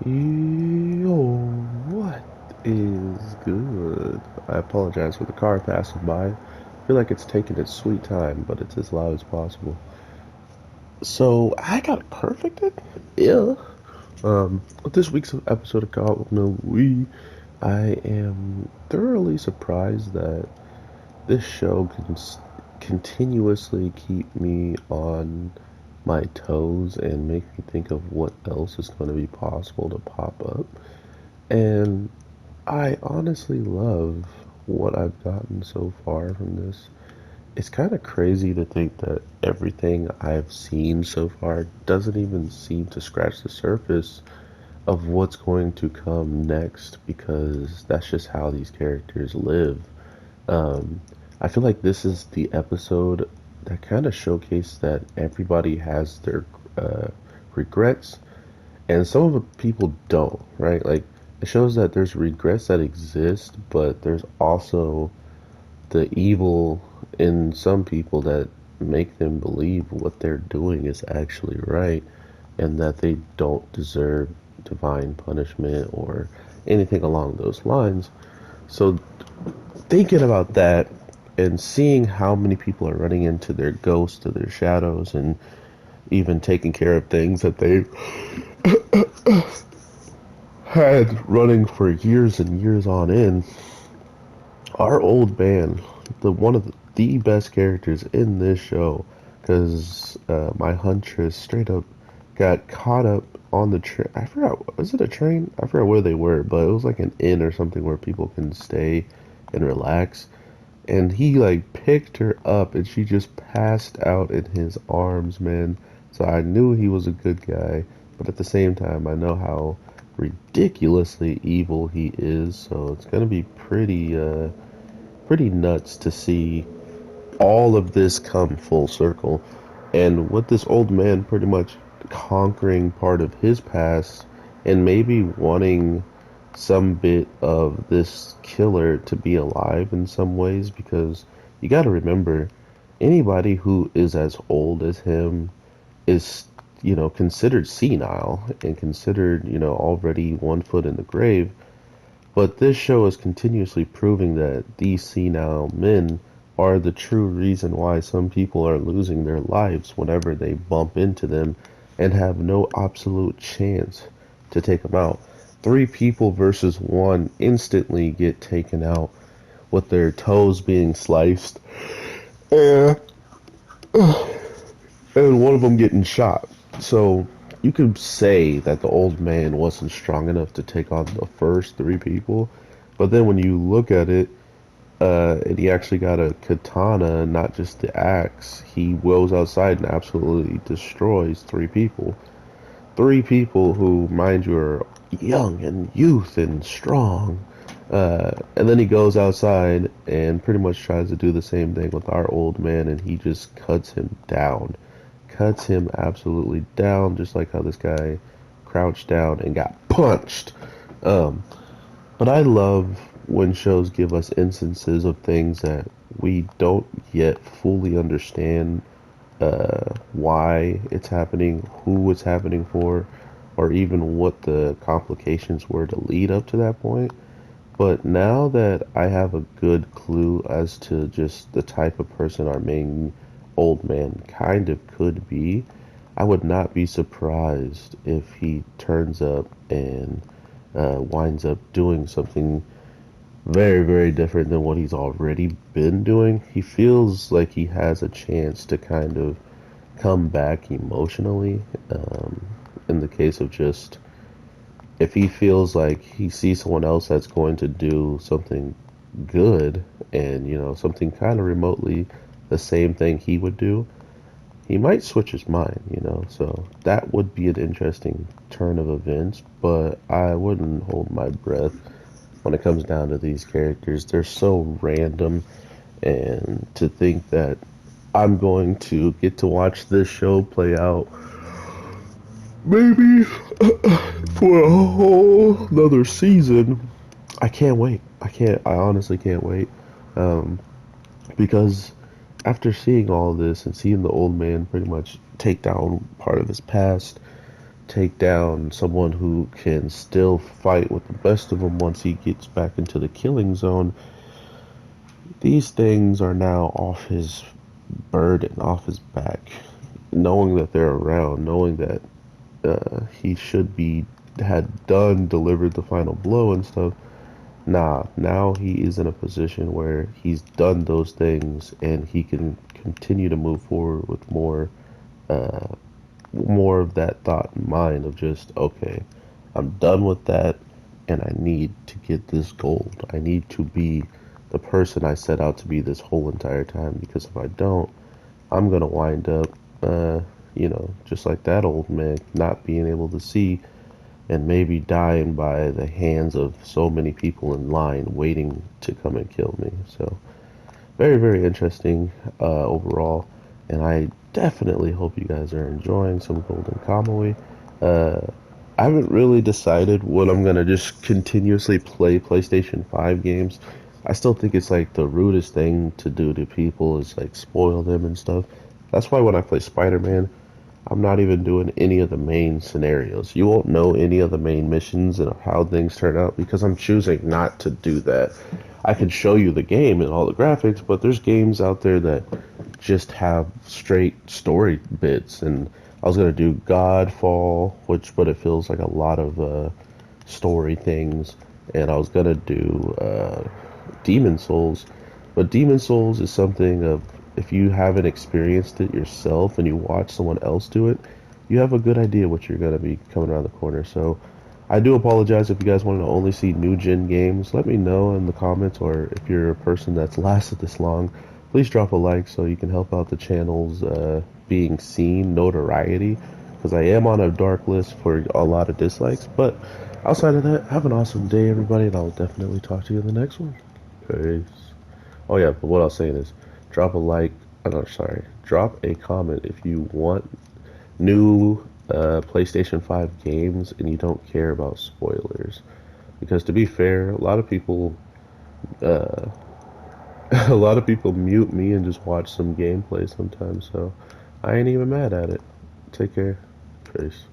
Yo, what is good? I apologize for the car passing by. I feel like it's taking its sweet time, but it's as loud as possible. So, I got it perfected? Yeah. With this week's episode of Kamuy, I am thoroughly surprised that this show can continuously keep me on my toes and make me think of what else is going to be possible to pop up. And I honestly love what I've gotten so far from this. It's kind of crazy to think that everything I've seen so far doesn't even seem to scratch the surface of what's going to come next because that's just how these characters live. Um, I feel like this is the episode that kind of showcased that everybody has their uh, regrets and some of the people don't, right? Like it shows that there's regrets that exist, but there's also the evil in some people that make them believe what they're doing is actually right and that they don't deserve divine punishment or anything along those lines. So thinking about that and seeing how many people are running into their ghosts, to their shadows, and even taking care of things that they had running for years and years on in. Our old man, the one of the best characters in this show, because my huntress straight up got caught up on the train. I forgot, was it a train? I forgot where they were, but it was like an inn or something where people can stay and relax. And he like picked her up and she just passed out in his arms, man. So I knew he was a good guy, but at the same time, I know how ridiculously evil he is. So it's gonna be pretty nuts to see all of this come full circle. And with this old man pretty much conquering part of his past and maybe wanting some bit of this killer to be alive in some ways because you got to remember anybody who is as old as him is considered senile and considered already 1 foot in the grave, but this show is continuously proving that these senile men are the true reason why some people are losing their lives whenever they bump into them and have no absolute chance to take them out. Three people versus one instantly get taken out with their toes being sliced and, and one of them getting shot. So you could say that the old man wasn't strong enough to take on the first three people, but then when you look at it, and he actually got a katana, not just the axe. He goes outside and absolutely destroys three people. Three people who, mind you, are young and youth and strong. And then he goes outside and pretty much tries to do the same thing with our old man, and he just cuts him down. Cuts him absolutely down, just like how this guy crouched down and got punched. Um, but I love when shows give us instances of things that we don't yet fully understand why it's happening, who it's happening for, or even what the complications were to lead up to that point. But now that I have a good clue as to just the type of person our main old man kind of could be, I would not be surprised if he turns up and winds up doing something very, very different than what he's already been doing. He feels like he has a chance to kind of come back emotionally. In the case of just if he feels like he sees someone else that's going to do something good and something kind of remotely the same thing he would do, he might switch his mind. So that would be an interesting turn of events, but I wouldn't hold my breath when it comes down to these characters. They're so random, and to think that I'm going to get to watch this show play out maybe for a whole another season. I can't wait. I honestly can't wait. Um, because after seeing all this and seeing the old man pretty much take down part of his past, take down someone who can still fight with the best of them once he gets back into the killing zone, these things are now off his burden, off his back. Knowing that they're around, knowing that he should be had done delivered the final blow and stuff. Nah, now he is in a position where he's done those things and he can continue to move forward with uh, more of that thought in mind of just, okay, I'm done with that and I need to get this gold. I need to be the person I set out to be this whole entire time, because if I don't, I'm gonna wind up, just like that old man, not being able to see and maybe dying by the hands of so many people in line waiting to come and kill me. So, very, very interesting overall, and I definitely hope you guys are enjoying some Golden Kamuy. Uh, I haven't really decided what I'm gonna just continuously play PlayStation 5 games. I still think it's like the rudest thing to do to people is like spoil them and stuff. That's why when I play Spider-Man, I'm not even doing any of the main scenarios. You won't know any of the main missions and how things turn out because I'm choosing not to do that. I can show you the game and all the graphics, but there's games out there that just have straight story bits. And I was gonna do Godfall, but it feels like a lot of story things. And I was gonna do Demon Souls, but Demon Souls is something of, if you haven't experienced it yourself and you watch someone else do it, you have a good idea what you're gonna be coming around the corner. So I do apologize if you guys want to only see new gen games. Let me know in the comments, or if you're a person that's lasted this long, please drop a like so you can help out the channel's being seen, notoriety, because I am on a dark list for a lot of dislikes. But outside of that, have an awesome day, everybody, and I'll definitely talk to you in the next one. Peace. Oh yeah, but what I was saying is, drop a like. No, sorry. Drop a comment if you want new PlayStation 5 games and you don't care about spoilers. Because to be fair, a lot of people, uh, a lot of people mute me and just watch some gameplay sometimes. So I ain't even mad at it. Take care. Peace.